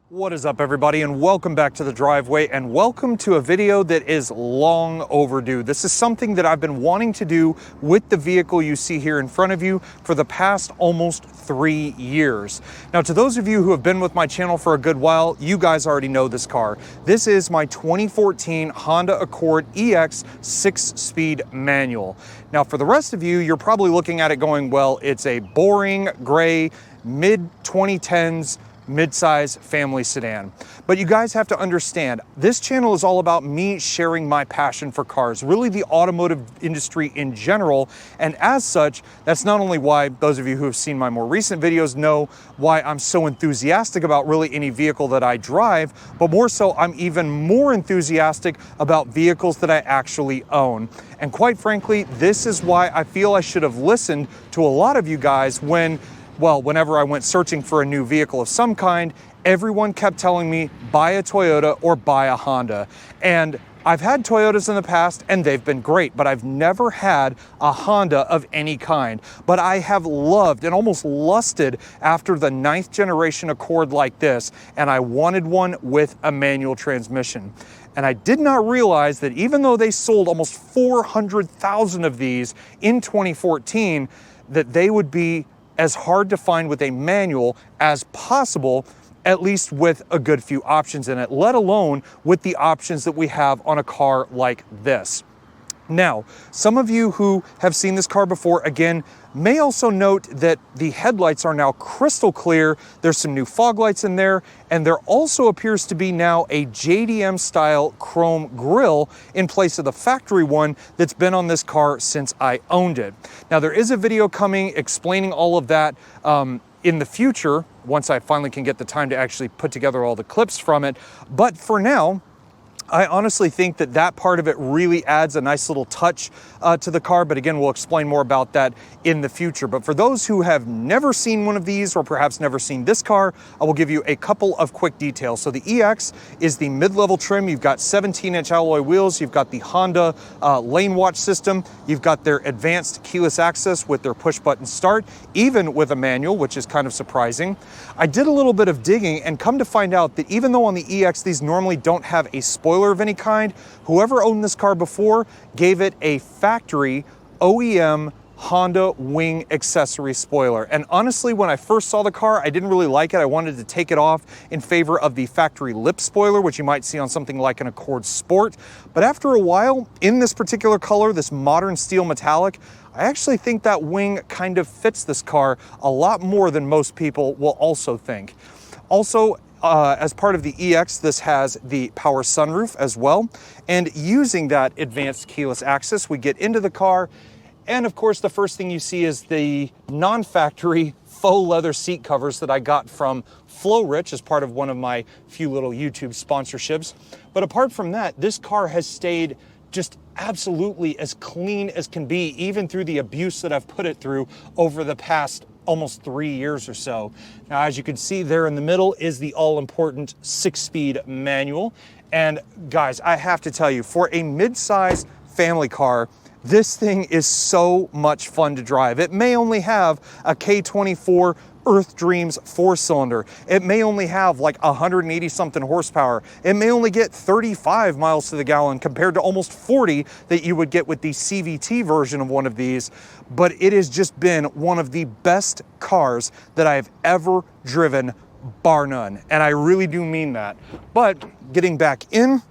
What is up, everybody, and welcome back to the driveway, and welcome to a video that is long overdue. This is something that I've been wanting to do with the vehicle you see here in front of you for the past almost 3 years. Now, to those of you who have been with my channel for a good while, you guys already know this car. This is my 2014 Honda Accord EX 6-speed manual. Now, for the rest of you, you're probably looking at it going, well, it's a boring gray mid-2010s mid-size family sedan. But you guys have to understand, this channel is all about me sharing my passion for cars, really the automotive industry in general. And as such, that's not only why those of you who have seen my more recent videos know why I'm so enthusiastic about really any vehicle that I drive, but more so, I'm even more enthusiastic about vehicles that I actually own. And quite frankly, this is why I feel I should have listened to a lot of you guys whenever I went searching for a new vehicle of some kind. Everyone kept telling me, buy a Toyota or buy a Honda. And I've had Toyotas in the past and they've been great, but I've never had a Honda of any kind. But I have loved and almost lusted after the 9th generation Accord like this, and I wanted one with a manual transmission. And I did not realize that even though they sold almost 400,000 of these in 2014, that they would be as hard to find with a manual as possible, at least with a good few options in it, let alone with the options that we have on a car like this. Now, some of you who have seen this car before, again, may also note that the headlights are now crystal clear. There's some new fog lights in there, and there also appears to be now a JDM style chrome grille in place of the factory one that's been on this car since I owned it. Now, there is a video coming explaining all of that in the future, once I finally can get the time to actually put together all the clips from it. But for now, I honestly think that that part of it really adds a nice little touch to the car, but again, we'll explain more about that in the future. But for those who have never seen one of these, or perhaps never seen this car, I will give you a couple of quick details. So the EX is the mid-level trim. You've got 17-inch alloy wheels. You've got the Honda lane watch system. You've got their advanced keyless access with their push-button start, even with a manual, which is kind of surprising. I did a little bit of digging and come to find out that even though on the EX these normally don't have a spoiler of any kind, whoever owned this car before gave it a factory OEM Honda wing accessory spoiler. And honestly, when I first saw the car, I didn't really like it. I wanted to take it off in favor of the factory lip spoiler, which you might see on something like an Accord Sport. But after a while, in this particular color, this modern steel metallic, I actually think that wing kind of fits this car a lot more than most people will also think. Also, as part of the EX, this has the power sunroof as well. And using that advanced keyless access, we get into the car. And of course, the first thing you see is the non-factory faux leather seat covers that I got from Flowrich as part of one of my few little YouTube sponsorships. But apart from that, this car has stayed just absolutely as clean as can be, even through the abuse that I've put it through over the past almost 3 years or so. Now, as you can see there in the middle is the all-important 6-speed manual. And guys, I have to tell you, for a mid-size family car, this thing is so much fun to drive. It may only have a K24 Earth Dreams 4-cylinder. It may only have like 180 something horsepower. It may only get 35 miles to the gallon compared to almost 40 that you would get with the CVT version of one of these. But it has just been one of the best cars that I have ever driven, bar none. And I really do mean that. But getting back in,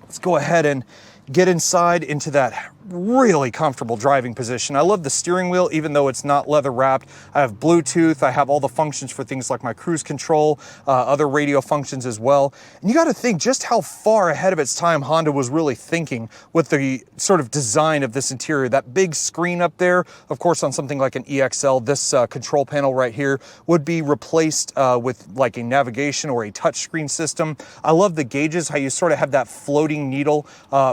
let's go ahead and get inside into that really comfortable driving position. I love the steering wheel, even though it's not leather wrapped. I have Bluetooth. I have all the functions for things like my cruise control, other radio functions as well. And you got to think just how far ahead of its time Honda was really thinking with the sort of design of this interior. That big screen up there, of course, on something like an EXL, this control panel right here would be replaced with like a navigation or a touchscreen system. I love the gauges, how you sort of have that floating needle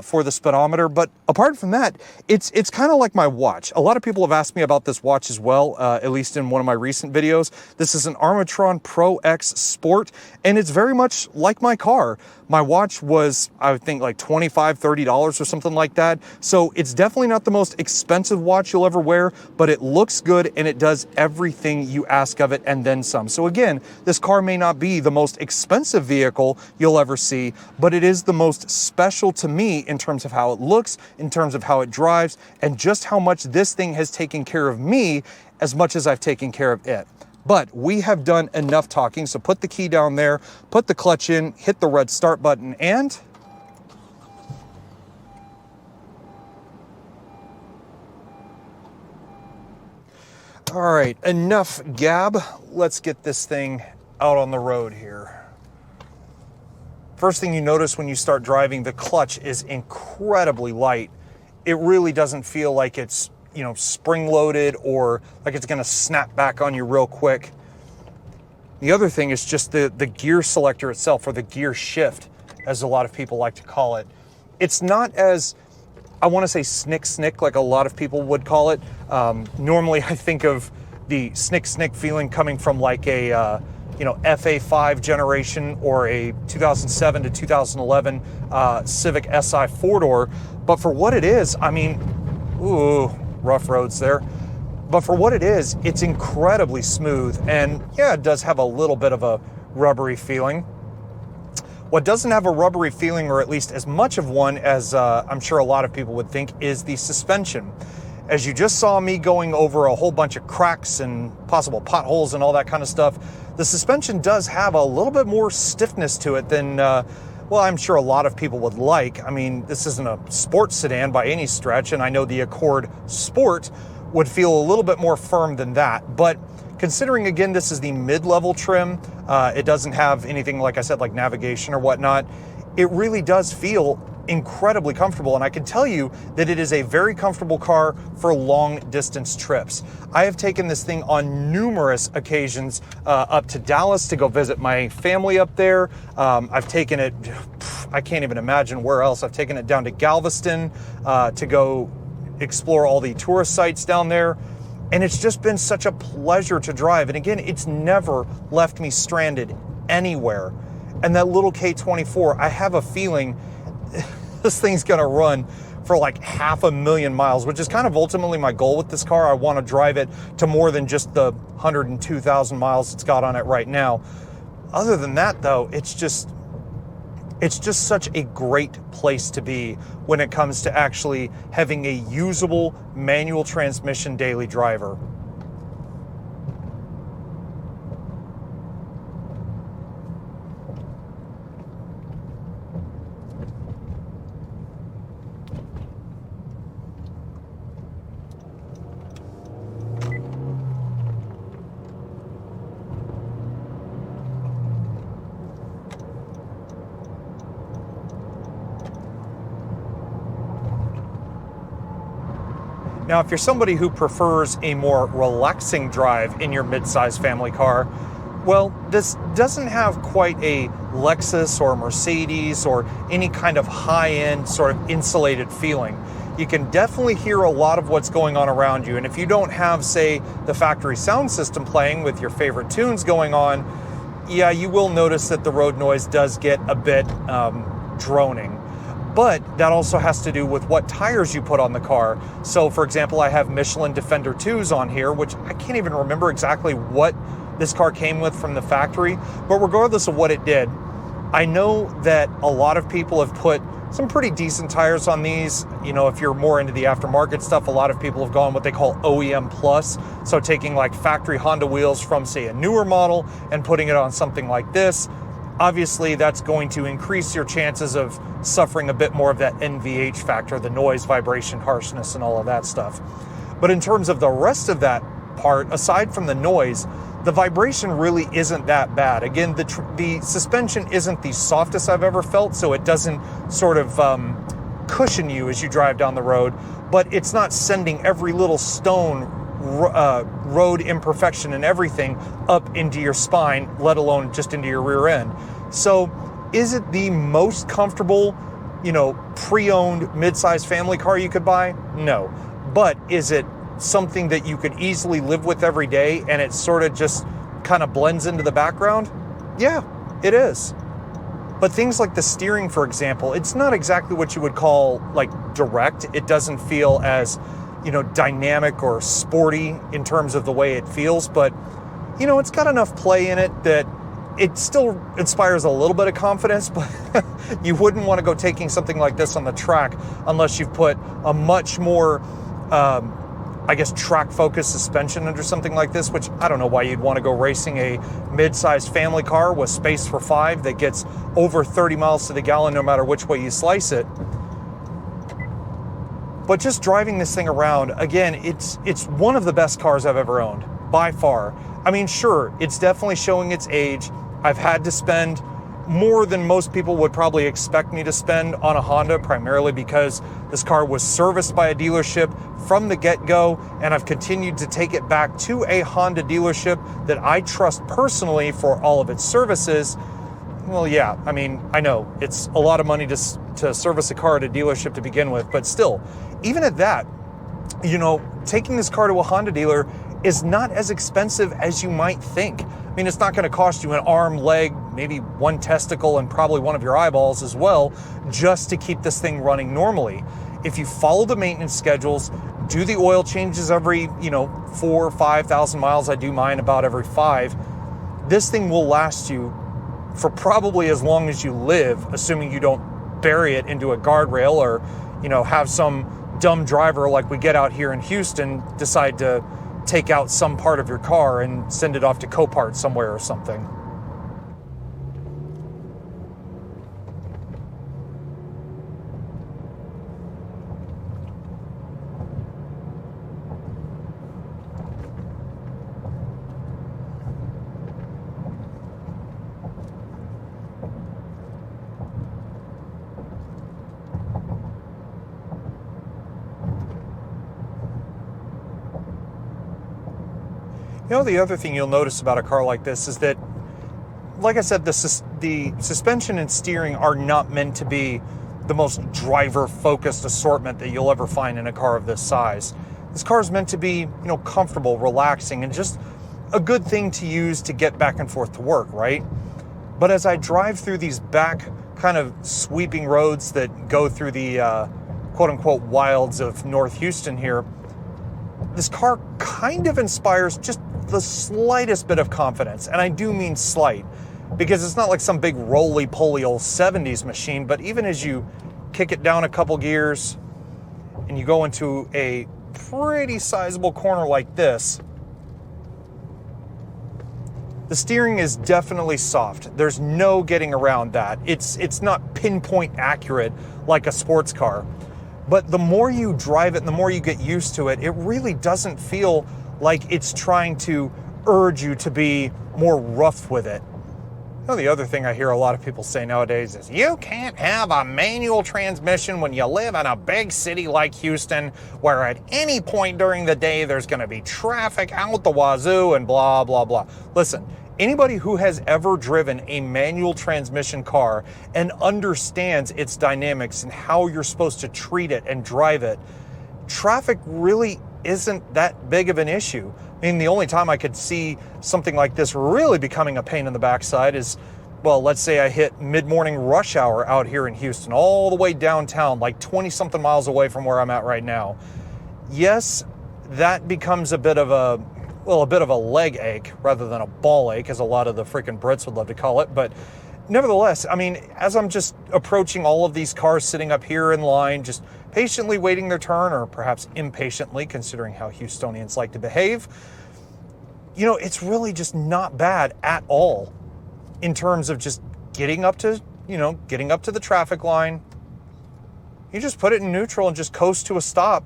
for the speedometer. But apart from that, that, it's kind of like my watch. A lot of people have asked me about this watch as well, at least in one of my recent videos. This is an Armatron Pro X Sport, and it's very much like my car. My watch was, I think, like $25, $30 or something like that. So it's definitely not the most expensive watch you'll ever wear, but it looks good and it does everything you ask of it and then some. So again, this car may not be the most expensive vehicle you'll ever see, but it is the most special to me in terms of how it looks, in terms of how it drives, and just how much this thing has taken care of me as much as I've taken care of it. But we have done enough talking, so put the key down there, put the clutch in, hit the red start button, and all right, enough gab. Let's get this thing out on the road here. First thing you notice when you start driving, the clutch is incredibly light. It really doesn't feel like it's, you know, spring-loaded or like it's gonna snap back on you real quick. The other thing is just the gear selector itself, or the gear shift, as a lot of people like to call it. It's not as, I wanna say snick like a lot of people would call it. Normally I think of the snick feeling coming from like a, you know, FA5 generation or a 2007 to 2011 Civic Si 4-door. But for what it is, I mean, ooh, rough roads there. But for what it is, it's incredibly smooth, and yeah, it does have a little bit of a rubbery feeling. What doesn't have a rubbery feeling, or at least as much of one as I'm sure a lot of people would think, is the suspension. As you just saw me going over a whole bunch of cracks and possible potholes and all that kind of stuff, the suspension does have a little bit more stiffness to it than well, I'm sure a lot of people would like. I mean, this isn't a sports sedan by any stretch, and I know the Accord Sport would feel a little bit more firm than that. But considering, again, this is the mid-level trim, it doesn't have anything, like I said, like navigation or whatnot, it really does feel incredibly comfortable. And I can tell you that it is a very comfortable car for long distance trips. I have taken this thing on numerous occasions up to Dallas to go visit my family up there. I've taken it, I can't even imagine where else. I've taken it down to Galveston to go explore all the tourist sites down there. And it's just been such a pleasure to drive. And again, it's never left me stranded anywhere. And that little K24, I have a feeling this thing's gonna run for like 500,000 miles, which is kind of ultimately my goal with this car. I want to drive it to more than just the 102,000 miles it's got on it right now. Other than that, though, it's just such a great place to be when it comes to actually having a usable manual transmission daily driver. Now, if you're somebody who prefers a more relaxing drive in your midsize family car, well, this doesn't have quite a Lexus or Mercedes or any kind of high-end sort of insulated feeling. You can definitely hear a lot of what's going on around you. And if you don't have, say, the factory sound system playing with your favorite tunes going on, yeah, you will notice that the road noise does get a bit droning. But that also has to do with what tires you put on the car. So for example, I have Michelin Defender 2s on here, which I can't even remember exactly what this car came with from the factory, but regardless of what it did, I know that a lot of people have put some pretty decent tires on these. You know, if you're more into the aftermarket stuff, a lot of people have gone what they call OEM plus. So taking like factory Honda wheels from, say, a newer model and putting it on something like this. Obviously, that's going to increase your chances of suffering a bit more of that NVH factor, the noise, vibration, harshness, and all of that stuff. But in terms of the rest of that part, aside from the noise, the vibration really isn't that bad. Again, the suspension isn't the softest I've ever felt, so it doesn't sort of cushion you as you drive down the road, but it's not sending every little stone, road imperfection and everything up into your spine, let alone just into your rear end. So is it the most comfortable pre-owned mid-sized family car you could buy? No. But is it something that you could easily live with every day and it sort of just kind of blends into the background? Yeah, it is. But things like the steering, for example, it's not exactly what you would call like direct. It doesn't feel as, dynamic or sporty in terms of the way it feels, but it's got enough play in it that it still inspires a little bit of confidence, but you wouldn't want to go taking something like this on the track unless you've put a much more, track-focused suspension under something like this, which I don't know why you'd want to go racing a mid-sized family car with space for 5 that gets over 30 miles to the gallon no matter which way you slice it. But just driving this thing around, again, it's one of the best cars I've ever owned, by far. I mean, sure, it's definitely showing its age. I've had to spend more than most people would probably expect me to spend on a Honda, primarily because this car was serviced by a dealership from the get-go, and I've continued to take it back to a Honda dealership that I trust personally for all of its services. Well, yeah, I mean, I know it's a lot of money to service a car at a dealership to begin with, but still, even at that, taking this car to a Honda dealer is not as expensive as you might think. I mean, it's not going to cost you an arm, leg, maybe one testicle, and probably one of your eyeballs as well, just to keep this thing running normally. If you follow the maintenance schedules, do the oil changes every, 4,000 or 5,000 miles, I do mine about every 5, this thing will last you for probably as long as you live, assuming you don't bury it into a guardrail or, have some dumb driver like we get out here in Houston decide to take out some part of your car and send it off to Copart somewhere or something. The other thing you'll notice about a car like this is that, like I said, the suspension and steering are not meant to be the most driver-focused assortment that you'll ever find in a car of this size. This car is meant to be, comfortable, relaxing, and just a good thing to use to get back and forth to work, right? But as I drive through these back kind of sweeping roads that go through the quote-unquote wilds of North Houston here, this car kind of inspires just the slightest bit of confidence, and I do mean slight, because it's not like some big roly-poly old 70s machine, but even as you kick it down a couple gears and you go into a pretty sizable corner like this, the steering is definitely soft. There's no getting around that. It's not pinpoint accurate like a sports car, but the more you drive it and the more you get used to it, it really doesn't feel like it's trying to urge you to be more rough with it. The other thing I hear a lot of people say nowadays is, you can't have a manual transmission when you live in a big city like Houston, where at any point during the day there's going to be traffic out the wazoo and blah, blah, blah. Listen, anybody who has ever driven a manual transmission car and understands its dynamics and how you're supposed to treat it and drive it, traffic really isn't that big of an issue. I mean, the only time I could see something like this really becoming a pain in the backside is, well, let's say I hit mid-morning rush hour out here in Houston, all the way downtown, like 20-something miles away from where I'm at right now. Yes, that becomes a bit of a leg ache rather than a ball ache, as a lot of the freaking Brits would love to call it. But nevertheless, I mean, as I'm just approaching all of these cars sitting up here in line, just patiently waiting their turn, or perhaps impatiently, considering how Houstonians like to behave, it's really just not bad at all in terms of just getting up to the traffic line. You just put it in neutral and just coast to a stop.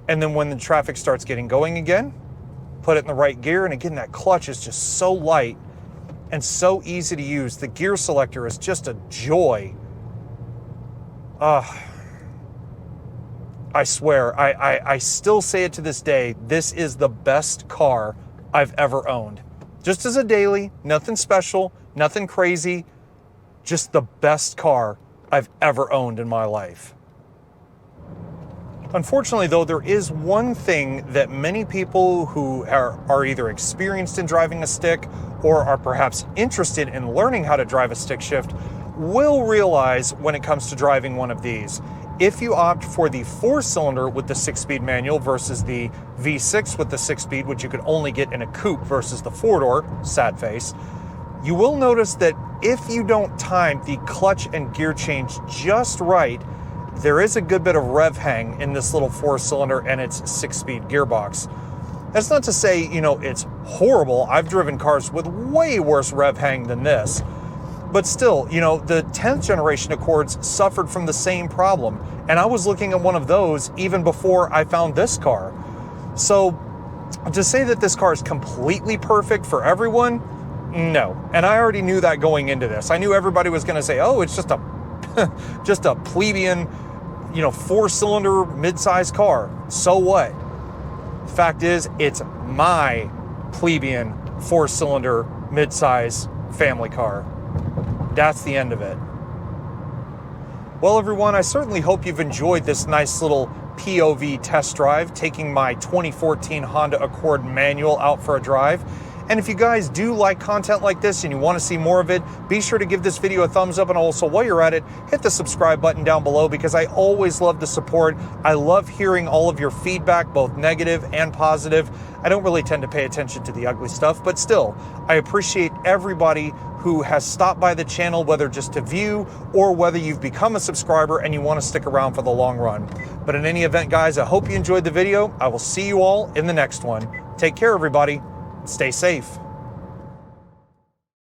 And then when the traffic starts getting going again, put it in the right gear. And again, that clutch is just so light and so easy to use. The gear selector is just a joy. I swear, I still say it to this day, this is the best car I've ever owned. Just as a daily, nothing special, nothing crazy, just the best car I've ever owned in my life. Unfortunately, though, there is one thing that many people who are either experienced in driving a stick or are perhaps interested in learning how to drive a stick shift will realize when it comes to driving one of these. If you opt for the 4-cylinder with the 6-speed manual versus the V6 with the 6-speed, which you could only get in a coupe versus the 4-door, sad face, you will notice that if you don't time the clutch and gear change just right, there is a good bit of rev hang in this little 4-cylinder and its 6-speed gearbox. That's not to say, it's horrible. I've driven cars with way worse rev hang than this. But still, the 10th generation Accords suffered from the same problem. And I was looking at one of those even before I found this car. So to say that this car is completely perfect for everyone, no. And I already knew that going into this. I knew everybody was going to say, oh, it's just a plebeian, 4-cylinder mid-size car. So what? Fact is, it's my plebeian 4-cylinder mid-size family car. That's the end of it. Well, everyone, I certainly hope you've enjoyed this nice little POV test drive, taking my 2014 Honda Accord manual out for a drive. And if you guys do like content like this and you want to see more of it, be sure to give this video a thumbs up, and also while you're at it, hit the subscribe button down below, because I always love the support. I love hearing all of your feedback, both negative and positive. I don't really tend to pay attention to the ugly stuff, but still, I appreciate everybody who has stopped by the channel, whether just to view or whether you've become a subscriber and you want to stick around for the long run. But in any event, guys, I hope you enjoyed the video. I will see you all in the next one. Take care, everybody. Stay safe.